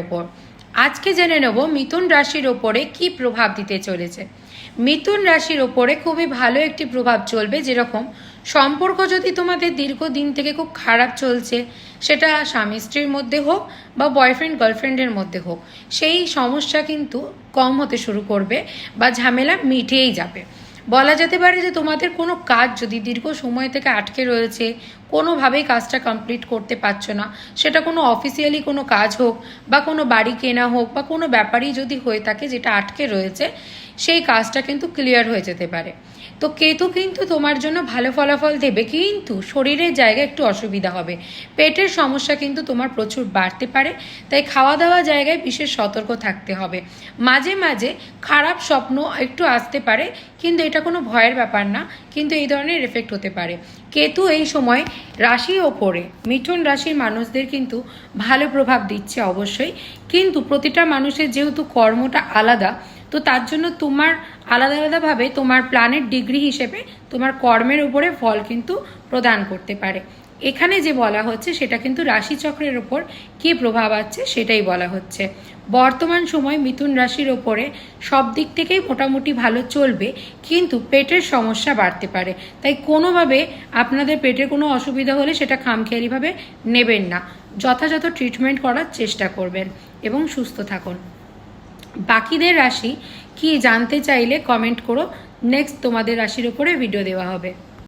ওপর আজকে জেনে নেব মিথুন রাশির ওপরে কি প্রভাব দিতে চলেছে। মিথুন রাশির ওপরে খুবই ভালো একটি প্রভাব চলবে। যেরকম সম্পর্ক যদি তোমাদের দীর্ঘদিন থেকে খুব খারাপ চলছে, সেটা স্বামী স্ত্রীর মধ্যে হোক বা বয়ফ্রেন্ড গার্লফ্রেন্ডের মধ্যে হোক, সেই সমস্যা কিন্তু কম হতে শুরু করবে বা ঝামেলা মিটেই যাবে। বলা যেতে পারে যে তোমাদের কোনো কাজ যদি দীর্ঘ সময় থেকে আটকে রয়েছে, কোনোভাবেই কাজটা কমপ্লিট করতে পারছো না, সেটা কোনো অফিসিয়ালি কোনো কাজ হোক বা কোনো বাড়ি কেনা হোক বা কোনো ব্যাপারই যদি হয়ে থাকে যেটা আটকে রয়েছে, সেই কাজটা কিন্তু ক্লিয়ার হয়ে যেতে পারে। তো কেতু কিন্তু তোমার জন্য ভালো ফলাফল দেবে, কিন্তু শরীরের জায়গায় একটু অসুবিধা হবে। পেটের সমস্যা কিন্তু তোমার প্রচুর বাড়তে পারে, তাই খাওয়া দাওয়া জায়গায় বিশেষ সতর্ক থাকতে হবে। মাঝে মাঝে খারাপ স্বপ্ন একটু আসতে পারে, কিন্তু এটা কোনো ভয়ের ব্যাপার না, কিন্তু এই ধরনের এফেক্ট হতে পারে। কেতু এই সময় রাশির ওপরে মিথুন রাশির মানুষদের কিন্তু ভালো প্রভাব দিচ্ছে অবশ্যই, কিন্তু প্রতিটা মানুষের যেহেতু কর্মটা আলাদা, তো তার জন্য তোমার আলাদা আলাদাভাবে তোমার প্ল্যানেট ডিগ্রি হিসেবে তোমার কর্মের উপরে ফল কিন্তু প্রদান করতে পারে। এখানে যে বলা হচ্ছে সেটা কিন্তু রাশিচক্রের ওপর কী প্রভাব আছে সেটাই বলা হচ্ছে। বর্তমান সময় মিথুন রাশির ওপরে সব দিক থেকেই মোটামুটি ভালো চলবে, কিন্তু পেটের সমস্যা বাড়তে পারে। তাই কোনোভাবে আপনাদের পেটের কোনো অসুবিধা হলে সেটা খামখেয়ালিভাবে নেবেন না, যথাযথ ট্রিটমেন্ট করার চেষ্টা করবেন এবং সুস্থ থাকুন। বাকিদের রাশি কি জানতে চাইলে কমেন্ট করো, নেক্সট তোমাদের রাশির উপরে ভিডিও দেওয়া হবে।